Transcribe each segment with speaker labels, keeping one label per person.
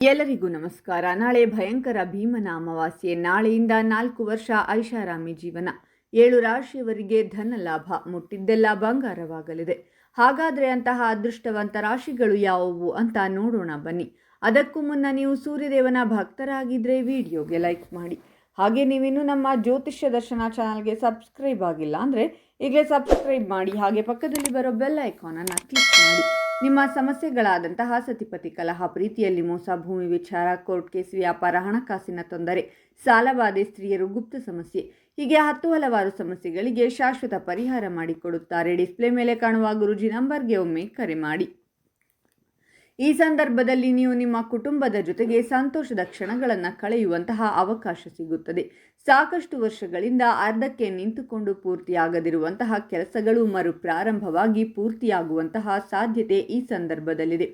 Speaker 1: ಎಲ್ಲರಿಗೂ ನಮಸ್ಕಾರ. ನಾಳೆ ಭಯಂಕರ ಭೀಮನ ಅಮಾವಾಸ್ಯೆ. ನಾಳೆಯಿಂದ 4 ವರ್ಷ ಐಷಾರಾಮಿ ಜೀವನ. 7 ರಾಶಿಯವರಿಗೆ ಧನ ಲಾಭ, ಮುಟ್ಟಿದ್ದೆಲ್ಲ ಬಂಗಾರವಾಗಲಿದೆ. ಹಾಗಾದರೆ ಅಂತಹ ಅದೃಷ್ಟವಂತ ರಾಶಿಗಳು ಯಾವುವು ಅಂತ ನೋಡೋಣ ಬನ್ನಿ. ಅದಕ್ಕೂ ಮುನ್ನ ನೀವು ಸೂರ್ಯದೇವನ ಭಕ್ತರಾಗಿದ್ದರೆ ವಿಡಿಯೋಗೆ ಲೈಕ್ ಮಾಡಿ. ಹಾಗೆ ನೀವಿನ್ನೂ ನಮ್ಮ ಜ್ಯೋತಿಷ್ಯ ದರ್ಶನ ಚಾನಲ್ಗೆ ಸಬ್ಸ್ಕ್ರೈಬ್ ಆಗಿಲ್ಲ ಅಂದರೆ ಈಗಲೇ ಸಬ್ಸ್ಕ್ರೈಬ್ ಮಾಡಿ. ಹಾಗೆ ಪಕ್ಕದಲ್ಲಿ ಬರೋ ಬೆಲ್ ಐಕಾನನ್ನು ಕ್ಲಿಕ್ ಮಾಡಿ. ನಿಮ್ಮ ಸಮಸ್ಯೆಗಳಾದಂತಹ ಸತಿಪತಿ ಕಲಹ, ಪ್ರೀತಿಯಲ್ಲಿ ಮೋಸ, ಭೂಮಿ ವಿಚಾರ, ಕೋರ್ಟ್ ಕೇಸ್, ವ್ಯಾಪಾರ, ಹಣಕಾಸಿನ ತೊಂದರೆ, ಸಾಲಬಾಧೆ, ಸ್ತ್ರೀಯರು, ಗುಪ್ತ ಸಮಸ್ಯೆ, ಹೀಗೆ ಹಲವಾರು ಸಮಸ್ಯೆಗಳಿಗೆ ಶಾಶ್ವತ ಪರಿಹಾರ ಮಾಡಿಕೊಡುತ್ತಾರೆ. ಡಿಸ್ಪ್ಲೇ ಮೇಲೆ ಕಾಣುವ ಗುರೂಜಿ ನಂಬರ್ಗೆ ಒಮ್ಮೆ ಕರೆ ಮಾಡಿ. ಈ ಸಂದರ್ಭದಲ್ಲಿ ನೀವು ನಿಮ್ಮ ಕುಟುಂಬದ ಜೊತೆಗೆ ಸಂತೋಷದ ಕ್ಷಣಗಳನ್ನು ಕಳೆಯುವಂತಹ ಅವಕಾಶ ಸಿಗುತ್ತದೆ. ಸಾಕಷ್ಟು ವರ್ಷಗಳಿಂದ ಅರ್ಧಕ್ಕೆ ನಿಂತುಕೊಂಡು ಪೂರ್ತಿಯಾಗದಿರುವಂತಹ ಕೆಲಸಗಳು ಮರುಪ್ರಾರಂಭವಾಗಿ ಪೂರ್ತಿಯಾಗುವಂತಹ ಸಾಧ್ಯತೆ ಈ ಸಂದರ್ಭದಲ್ಲಿದೆ.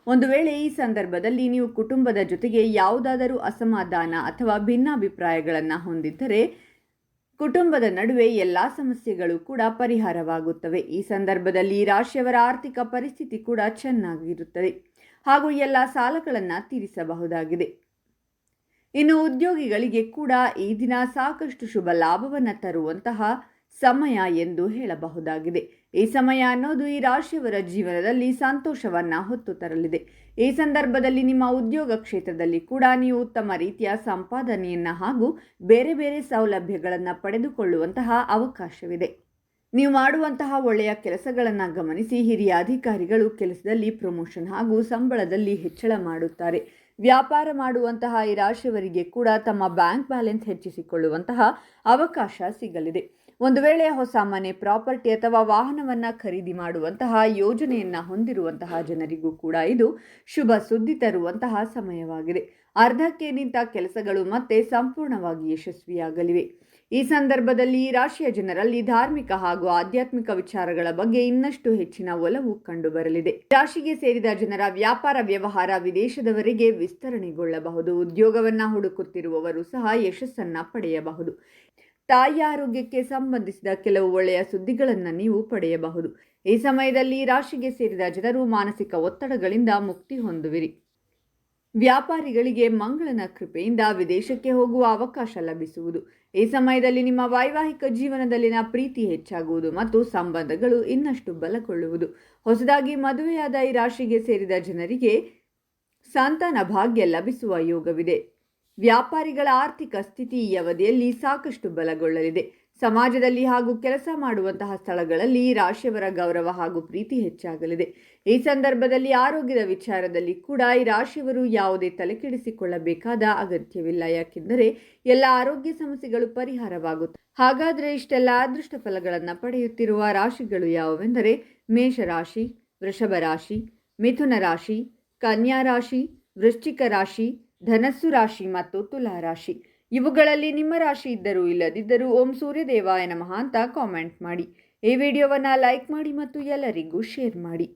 Speaker 1: ಒಂದು ವೇಳೆ ಈ ಸಂದರ್ಭದಲ್ಲಿ ನೀವು ಕುಟುಂಬದ ಜೊತೆಗೆ ಯಾವುದಾದರೂ ಅಸಮಾಧಾನ ಅಥವಾ ಭಿನ್ನಾಭಿಪ್ರಾಯಗಳನ್ನು ಹೊಂದಿದ್ದರೆ ಕುಟುಂಬದ ನಡುವೆ ಎಲ್ಲ ಸಮಸ್ಯೆಗಳು ಕೂಡ ಪರಿಹಾರವಾಗುತ್ತವೆ. ಈ ಸಂದರ್ಭದಲ್ಲಿ ರಾಶಿಯವರ ಆರ್ಥಿಕ ಪರಿಸ್ಥಿತಿ ಕೂಡ ಚೆನ್ನಾಗಿರುತ್ತದೆ ಹಾಗೂ ಎಲ್ಲ ಸಾಲಗಳನ್ನು ತೀರಿಸಬಹುದಾಗಿದೆ. ಇನ್ನು ಉದ್ಯೋಗಿಗಳಿಗೆ ಕೂಡ ಈ ದಿನ ಸಾಕಷ್ಟು ಶುಭ ಲಾಭವನ್ನು ತರುವಂತಹ ಸಮಯ ಎಂದು ಹೇಳಬಹುದಾಗಿದೆ. ಈ ಸಮಯ ಅನ್ನೋದು ಈ ರಾಶಿಯವರ ಜೀವನದಲ್ಲಿ ಸಂತೋಷವನ್ನು ಹೊತ್ತು ತರಲಿದೆ. ಈ ಸಂದರ್ಭದಲ್ಲಿ ನಿಮ್ಮ ಉದ್ಯೋಗ ಕ್ಷೇತ್ರದಲ್ಲಿ ಕೂಡ ನೀವು ಉತ್ತಮ ರೀತಿಯ ಸಂಪಾದನೆಯನ್ನು ಹಾಗೂ ಬೇರೆ ಬೇರೆ ಸೌಲಭ್ಯಗಳನ್ನು ಪಡೆದುಕೊಳ್ಳುವಂತಹ ಅವಕಾಶವಿದೆ. ನೀವು ಮಾಡುವಂತಹ ಒಳ್ಳೆಯ ಕೆಲಸಗಳನ್ನು ಗಮನಿಸಿ ಹಿರಿಯ ಅಧಿಕಾರಿಗಳು ಕೆಲಸದಲ್ಲಿ ಪ್ರಮೋಷನ್ ಹಾಗೂ ಸಂಬಳದಲ್ಲಿ ಹೆಚ್ಚಳ ಮಾಡುತ್ತಾರೆ. ವ್ಯಾಪಾರ ಮಾಡುವಂತಹ ಈ ರಾಶಿಯವರಿಗೆ ಕೂಡ ತಮ್ಮ ಬ್ಯಾಂಕ್ ಬ್ಯಾಲೆನ್ಸ್ ಹೆಚ್ಚಿಸಿಕೊಳ್ಳುವಂತಹ ಅವಕಾಶ ಸಿಗಲಿದೆ. ಒಂದು ವೇಳೆ ಹೊಸ ಮನೆ, ಪ್ರಾಪರ್ಟಿ ಅಥವಾ ವಾಹನವನ್ನು ಖರೀದಿ ಮಾಡುವಂತಹ ಯೋಜನೆಯನ್ನು ಹೊಂದಿರುವಂತಹ ಜನರಿಗೂ ಕೂಡ ಇದು ಶುಭ ಸುದ್ದಿ ತರುವಂತಹ ಸಮಯವಾಗಿದೆ. ಅರ್ಧಕ್ಕೆ ನಿಂತ ಕೆಲಸಗಳು ಮತ್ತೆ ಸಂಪೂರ್ಣವಾಗಿ ಯಶಸ್ವಿಯಾಗಲಿವೆ. ಈ ಸಂದರ್ಭದಲ್ಲಿ ಈ ರಾಶಿಯ ಜನರಲ್ಲಿ ಧಾರ್ಮಿಕ ಹಾಗೂ ಆಧ್ಯಾತ್ಮಿಕ ವಿಚಾರಗಳ ಬಗ್ಗೆ ಇನ್ನಷ್ಟು ಹೆಚ್ಚಿನ ಒಲವು ಕಂಡುಬರಲಿದೆ. ರಾಶಿಗೆ ಸೇರಿದ ಜನರ ವ್ಯಾಪಾರ ವ್ಯವಹಾರ ವಿದೇಶದವರೆಗೆ ವಿಸ್ತರಣೆಗೊಳ್ಳಬಹುದು. ಉದ್ಯೋಗವನ್ನು ಹುಡುಕುತ್ತಿರುವವರು ಸಹ ಯಶಸ್ಸನ್ನು ಪಡೆಯಬಹುದು. ತಾಯಿಯ ಆರೋಗ್ಯಕ್ಕೆ ಸಂಬಂಧಿಸಿದ ಕೆಲವು ಒಳ್ಳೆಯ ಸುದ್ದಿಗಳನ್ನು ನೀವು ಪಡೆಯಬಹುದು. ಈ ಸಮಯದಲ್ಲಿ ರಾಶಿಗೆ ಸೇರಿದ ಜನರು ಮಾನಸಿಕ ಒತ್ತಡಗಳಿಂದ ಮುಕ್ತಿ ಹೊಂದುವಿರಿ. ವ್ಯಾಪಾರಿಗಳಿಗೆ ಮಂಗಳನ ಕೃಪೆಯಿಂದ ವಿದೇಶಕ್ಕೆ ಹೋಗುವ ಅವಕಾಶ ಲಭಿಸುವುದು. ಈ ಸಮಯದಲ್ಲಿ ನಿಮ್ಮ ವೈವಾಹಿಕ ಜೀವನದಲ್ಲಿನ ಪ್ರೀತಿ ಹೆಚ್ಚಾಗುವುದು ಮತ್ತು ಸಂಬಂಧಗಳು ಇನ್ನಷ್ಟು ಬಲಗೊಳ್ಳುವುದು. ಹೊಸದಾಗಿ ಮದುವೆಯಾದ ಈ ರಾಶಿಗೆ ಸೇರಿದ ಜನರಿಗೆ ಸಂತಾನ ಭಾಗ್ಯ ಲಭಿಸುವ ಯೋಗವಿದೆ. ವ್ಯಾಪಾರಿಗಳ ಆರ್ಥಿಕ ಸ್ಥಿತಿ ಈ ಅವಧಿಯಲ್ಲಿ ಸಾಕಷ್ಟು ಬಲಗೊಳ್ಳಲಿದೆ. ಸಮಾಜದಲ್ಲಿ ಹಾಗೂ ಕೆಲಸ ಮಾಡುವಂತಹ ಸ್ಥಳಗಳಲ್ಲಿ ರಾಶಿಯವರ ಗೌರವ ಹಾಗೂ ಪ್ರೀತಿ ಹೆಚ್ಚಾಗಲಿದೆ. ಈ ಸಂದರ್ಭದಲ್ಲಿ ಆರೋಗ್ಯದ ವಿಚಾರದಲ್ಲಿ ಕೂಡ ಈ ರಾಶಿಯವರು ಯಾವುದೇ ತಲೆಕೆಡಿಸಿಕೊಳ್ಳಬೇಕಾದ ಅಗತ್ಯವಿಲ್ಲ. ಯಾಕೆಂದರೆ ಎಲ್ಲ ಆರೋಗ್ಯ ಸಮಸ್ಯೆಗಳು ಪರಿಹಾರವಾಗುತ್ತವೆ. ಹಾಗಾದರೆ ಇಷ್ಟೆಲ್ಲ ಅದೃಷ್ಟ ಫಲಗಳನ್ನು ಪಡೆಯುತ್ತಿರುವ ರಾಶಿಗಳು ಯಾವುವೆಂದರೆ ಮೇಷರಾಶಿ, ವೃಷಭ ರಾಶಿ, ಮಿಥುನ ರಾಶಿ, ಕನ್ಯಾ ರಾಶಿ, ವೃಶ್ಚಿಕ ರಾಶಿ, ಧನಸ್ಸು ರಾಶಿ ಮತ್ತು ತುಲಾ ರಾಶಿ. ಇವುಗಳಲ್ಲಿ ನಿಮ್ಮ ರಾಶಿ ಇದ್ದರೂ ಇಲ್ಲದಿದ್ದರೂ ಓಂ ಸೂರ್ಯದೇವಾಯ ನಮಃ ಅಂತ ಕಾಮೆಂಟ್ ಮಾಡಿ. ಈ ವಿಡಿಯೋವನ್ನು ಲೈಕ್ ಮಾಡಿ ಮತ್ತು ಎಲ್ಲರಿಗೂ ಶೇರ್ ಮಾಡಿ.